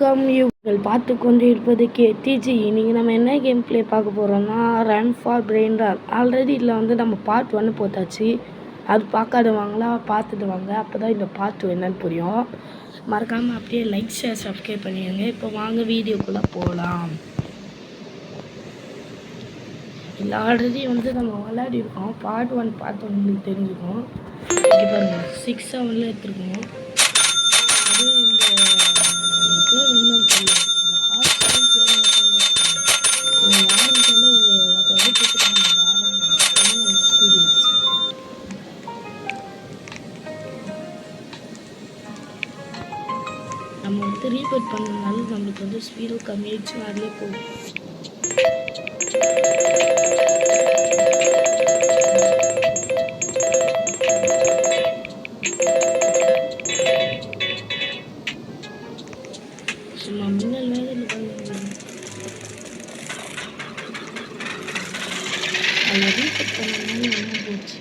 நீங்கள் பார்த்து கொண்டு இருப்பது கேடிஜி. இன்றைக்கி நம்ம என்ன கேம் ப்ளே பார்க்க போகிறோம்னா run for brain rot. Already இதில் வந்து நம்ம பார்ட் 1 போட்டாச்சு. அது பார்க்காதவங்களா பார்த்துட்டு வாங்க, அப்போ தான் இந்த பார்ட் என்னன்னு புரியும். மறக்காமல் அப்படியே லைக் ஷேர் சப்ஸ்கிரைப் பண்ணிடுங்க. இப்போ வாங்க வீடியோக்குள்ளே போகலாம். இல்லை ஆல்ரெடி வந்து நம்ம விளையாடிருக்கோம். பார்ட் 1 பார்த்து உங்களுக்கு தெரிஞ்சுக்கும். இங்கே பாருங்கள் 6-7 எடுத்துருக்கோம். அதுவும் நம்ம வந்து ரீபேட் பண்ணதுனால நம்மளுக்கு வந்து ஸ்பீடு கம்மியாகிடுச்சு. அதிலே போகும். சும்மா மின்னல் வேலையில் அதை ரீபேட் பண்ணதுனால என்ன போச்சு.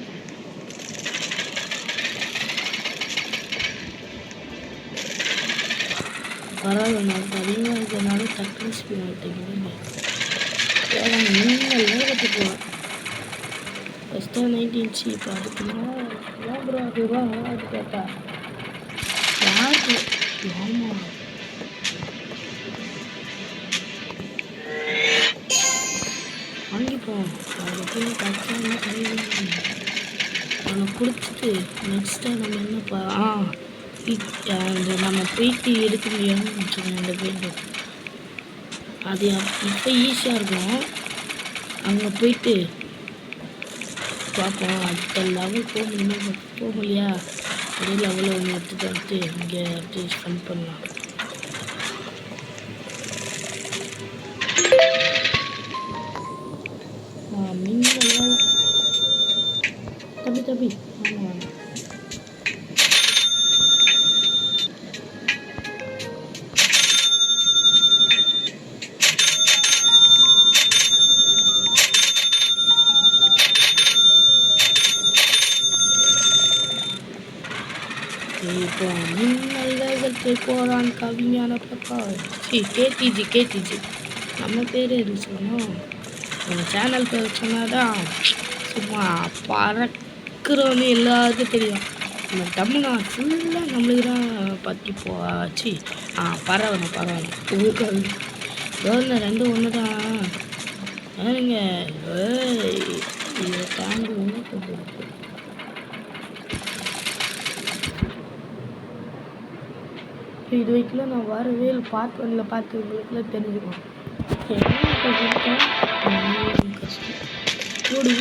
பரவாயில்ல, நான் அதிகமாக இருக்கிறதுனால டக்குனு ஸ்பீட் ஆகிட்டேங்க. மின்னல் வேகத்துக்கு போவேன். ஃபஸ்ட்டாக 19 இப்போ அதுக்குன்னா ஏன் ப்ரோ அதுவா அது கேட்டா யாருக்கு ஆமாம் வாங்கிப்போம். அதுக்கு கஷ்டம் அவனை கொடுத்துட்டு நெக்ஸ்ட் டைம் நம்ம என்னப்பா அந்த நம்ம போயிட்டு எடுக்க முடியாமல் வச்சுக்கோங்க. அந்த பெயிண்ட் அது இப்போ ஈஸியாக இருக்கும். அங்கே போயிட்டு பார்ப்போம். அடுத்த லெவல் போக முடியா அதே லெவலில் ஒன்று எடுத்துகிட்டு வந்துட்டு இங்கே அப்படியே ஸ்பெண்ட் பண்ணலாம். மின்னல் தம்பி ஆமாம் இப்போ மின்னல் வேகத்தில் போகிறான் கவிஞான பிரகாஷ். கேடிஜி நம்ம பேர் எது சொன்னோம். நம்ம சேனல் பேர் சொன்னாதான் சும்மா பறக்கிறோன்னு எல்லாருக்கும் தெரியும். நம்ம தமிழ்நாடு ஃபுல்லாக நம்மளுக்கு தான் பற்றி போச்சு. பரவாயில்ல கவர்னர் 2 ஒன்று தான். ஏங்க இதை தாண்டி ஒன்று கொஞ்சம் இது வரைக்கும் நான் வரவே இல்லை. பார்ட் 1 பார்த்து உங்களுக்குலாம் தெரிஞ்சுக்கணும். கஷ்டம். ஓடி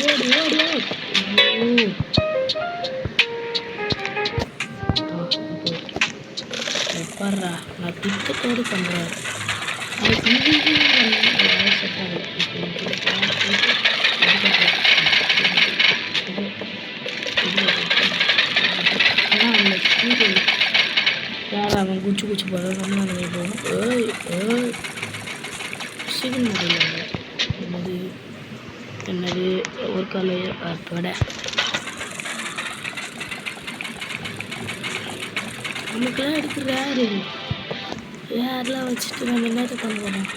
பாடுறா, நான் திட்டத்தோடு பண்ணுறேன். ஆனால் அந்த ஸ்பீடு யார் அவன் குச்சி போகிறோம். சிவன் முடியல என்னது ஒரு கால கடை நமக்குலாம் எடுக்கிற யாரெல்லாம் வச்சுட்டு நம்ம என்னத்தை பண்ண போகிறோம்.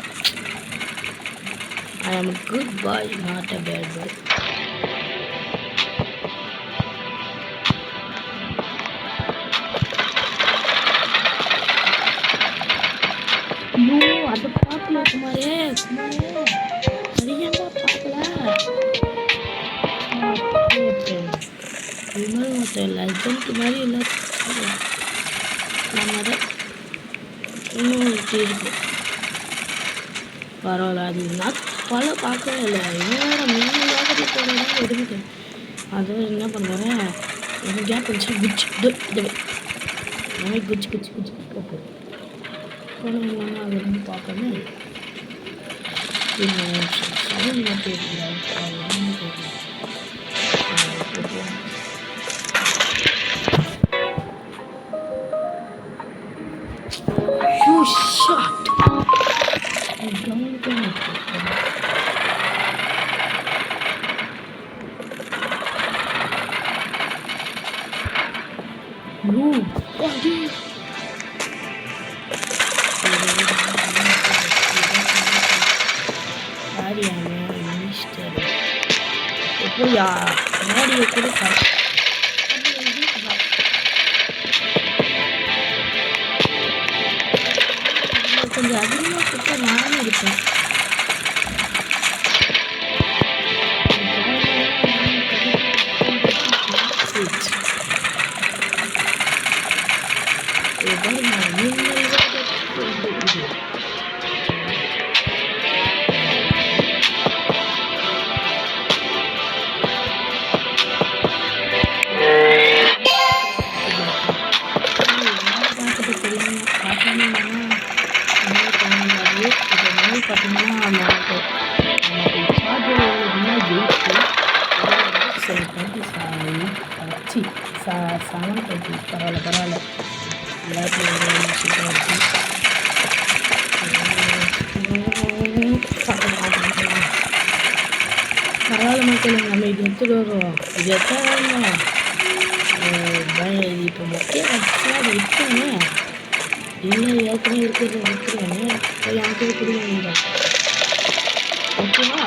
I am good boy, not a bad boy. ஐயோ அதை பார்க்கல குமாரே சரியாங்க பார்க்கல. இது மாதிரி மொத்தம் லெஜண்ட் மாதிரி எல்லாத்தையும் நம்ம தான் இன்னும் இருக்கும். பரவாயில்ல, அது நான் பார்க்கவே இல்லை. இன்னும் மின்னல் வேகத்தில் போகிறதா எதுவுமே அது என்ன பண்ணுறேன். எனக்கு கேப் இருந்துச்சு குச்சி போட்டு போனோம். இல்லாமல் அது வந்து பார்க்கவே வீடியோ கொடுப்பேன். கொஞ்சம் அதிகமாக கொடுத்தா நானும் இருப்பேன். பரவாயில்ல மக்கள், நம்ம இது எடுத்துகிட்டு வருவோம். இது எத்தனை இப்போ முக்கிய கட்சியாக அதை விட்டுருங்க. இன்னும் ஏற்கனவே இருக்கிறத விட்டுருவானே போய் எனக்கு கொடுங்க. ஓகேவா?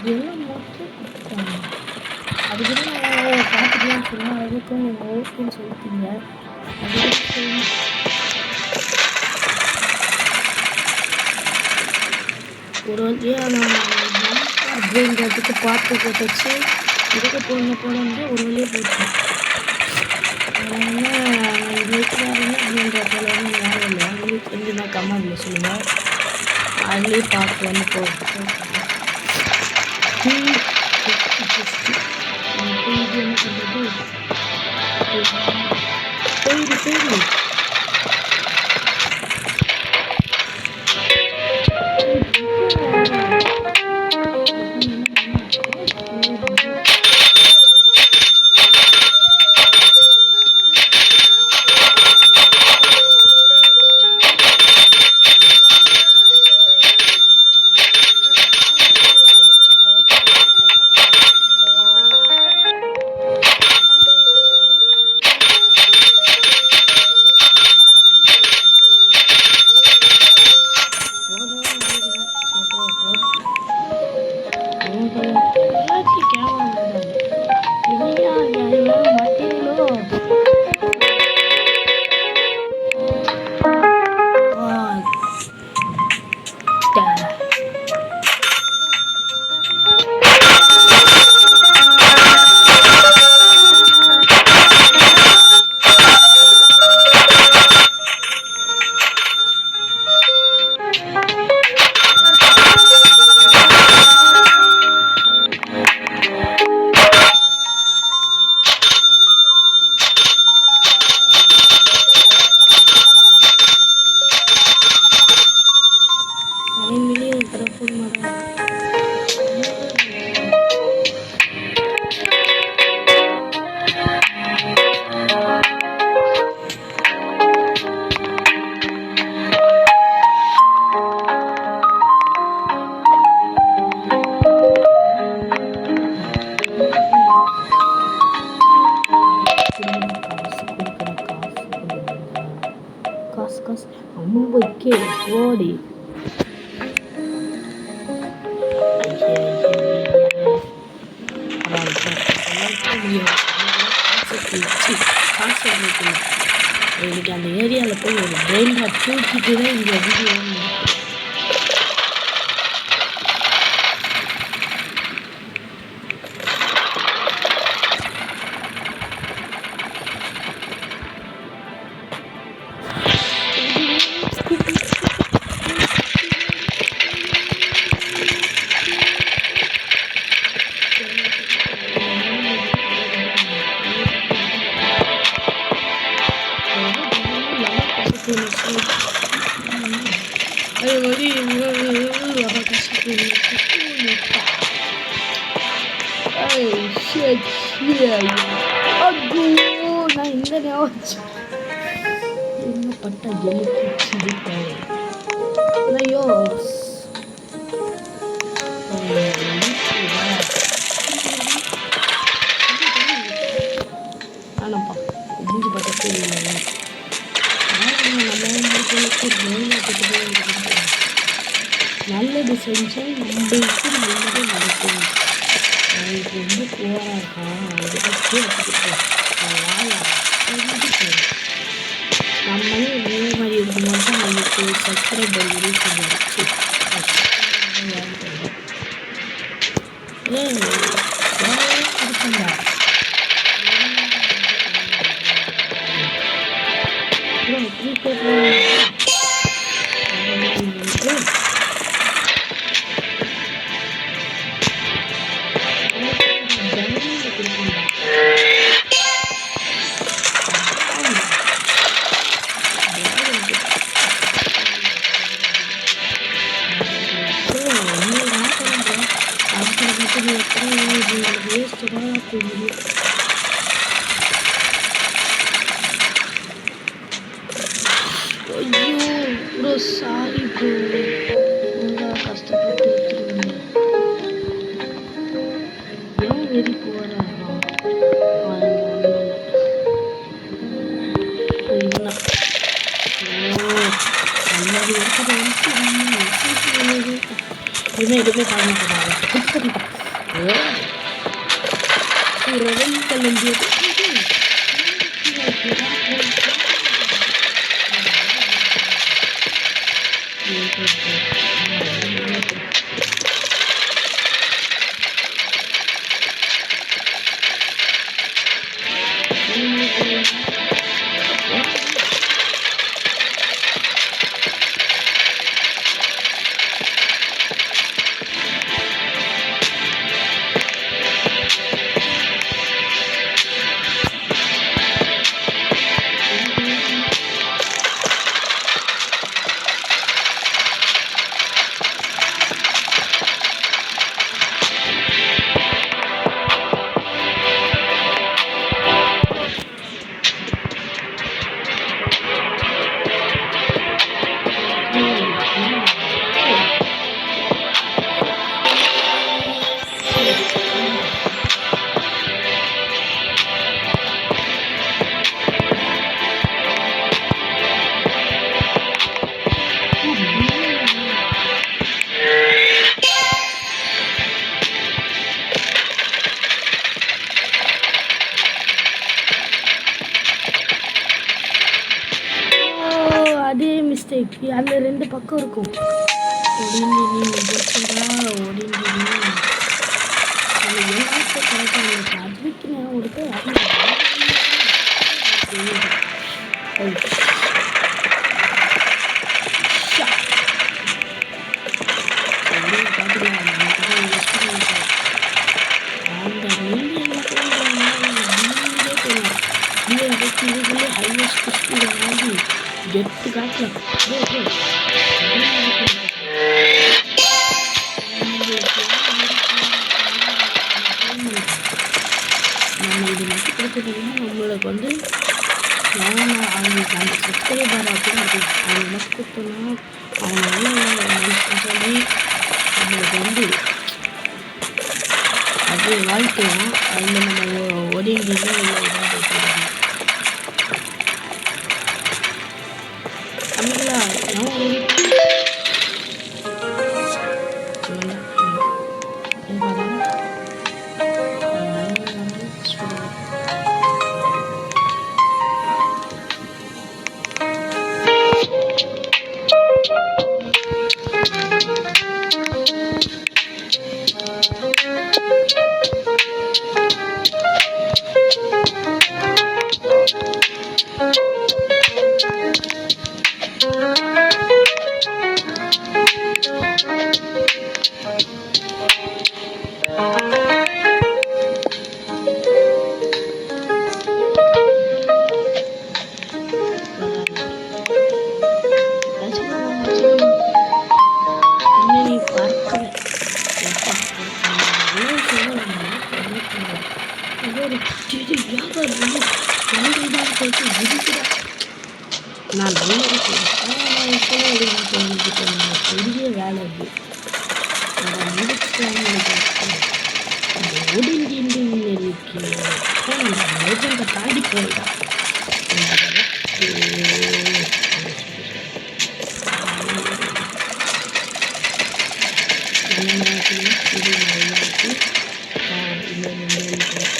வேணுமா? அதுக்கு பார்த்துக்கலான்னு சொன்னால் அதுக்கும் ஓகேன்னு சொல்லிட்டீங்க. ஒரு வழியாக நான் அப்படின்றதுக்கு பார்த்து போட்டுச்சு. இதுக்கு போடணுன்ற ஒரு வழியாக போட்டேன். இருக்கிறாருன்னு அப்படின்ற போல வந்து யாரும் இல்லை. அவங்களுக்கு தெரிஞ்சுன்னா கமெண்ட்ல சொல்லுங்கள். அதுலேயே பார்த்து வந்து போட்டு என்ன பண்ணுறது? போயிடு Ambike ஓடி எனக்கு அந்த ஏரியாவில் போய் ஒரு பிரெயின் ஹார்ட் தூக்கிட்டு தான் இந்த வீடியோ அதே மாதிரி நான் இந்த ஞாபகம் என்ன பட்டா ஐயோ ஆனாப்பா மூஞ்சி பார்த்து நல்லது செஞ்சால் நம்மளுக்கு நல்லது நடக்கும். அவங்களுக்கு வந்து போராட்டம் நம்மளே இதே மாதிரி இருக்கும்போது தான் நம்மளுக்கு சப்ஸ்கிரைபர் ரீச் ஆகிடுச்சு. கொடுக்கண்டா ப்ரோ சாரி ப்ரோ ரொம்ப கஷ்டப்பட்டு எடுத்துருவீங்க. ஏன் வெறி போகிறாரோ எதுவுமே பண்ண மாட்டாங்க. கலந்தியது அதே மிஸ்டேக் அந்த ரெண்டு பக்கம் இருக்கும். கெட்டு காட்டலாம் நம்ம இது மட்டும் கொடுத்துட்டோம்னா நம்மளுக்கு வந்து அவங்களுக்கு அந்த சப்ஸ்கிரைபர் அப்படின்னு அவங்க மட்டும் கொடுத்தோம்னா அவங்க சொல்லி நம்மளுக்கு வந்து அது வாழ்க்கையும் அதில் நம்ம ஒதுங்கி தமிழா இது நல்லாச்சு. இன்னொன்று எழுதிட்டேன்.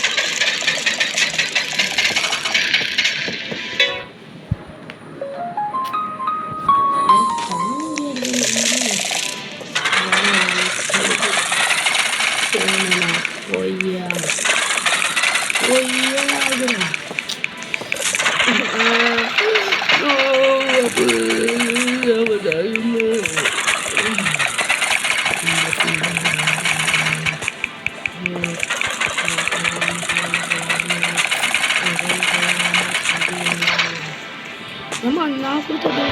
ஒய்யா ஒய்யாகிறேன். ஏமா நான் கொடுத்தது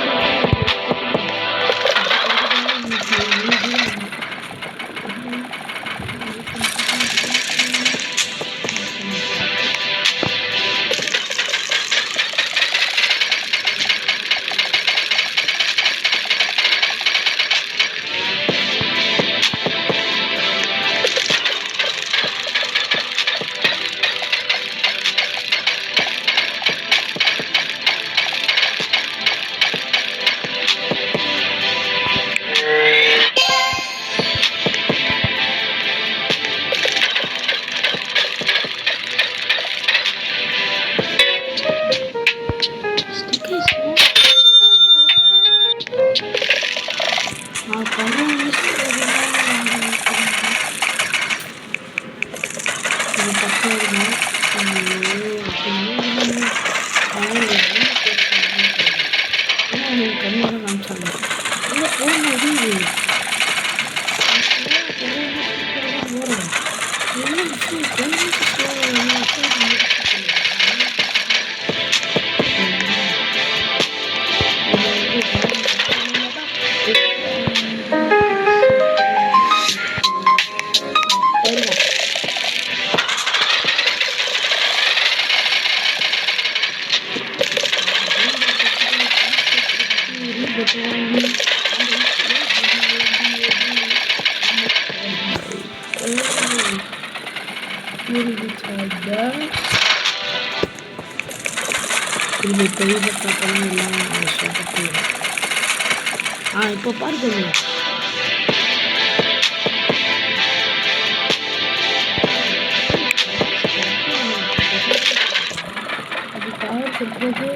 இது பெரிய பாத்திரம் எல்லாம் இப்போ பாருங்க அதுக்காக சொல்றது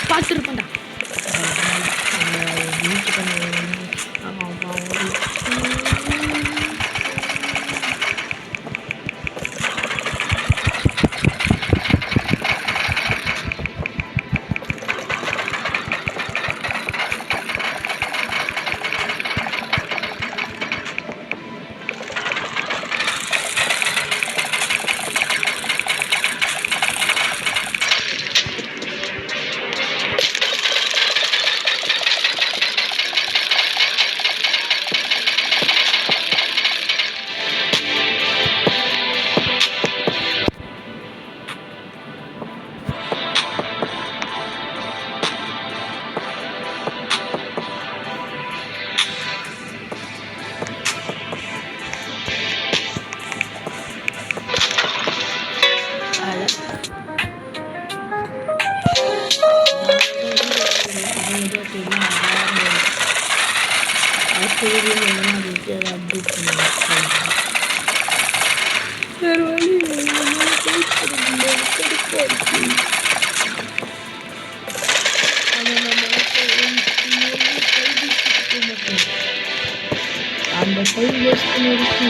பார்த்துருப்பேன்டா. அந்த சைடு வேஸ்ட் பண்ணிருக்கு.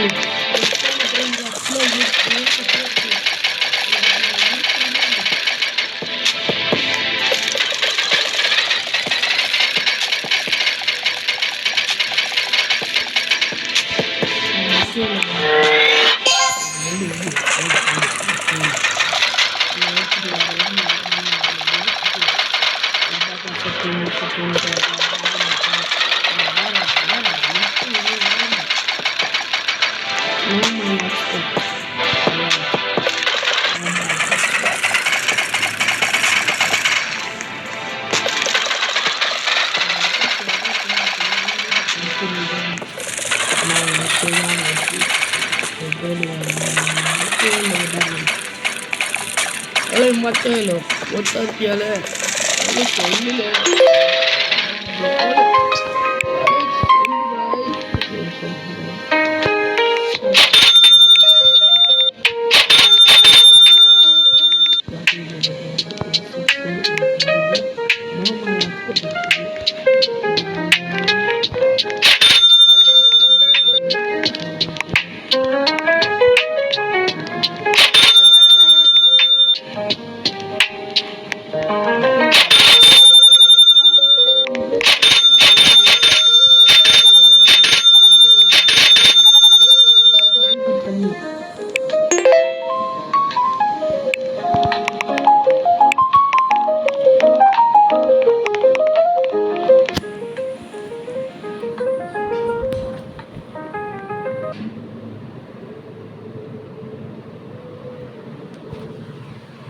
Oleh Matelo, botar piale, oleh soalnya.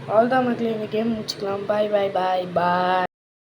அவ்வளோதான் மக்களே, இந்த கேம் முடிச்சுக்கலாம். பாய் பாய் பாய் பாய்.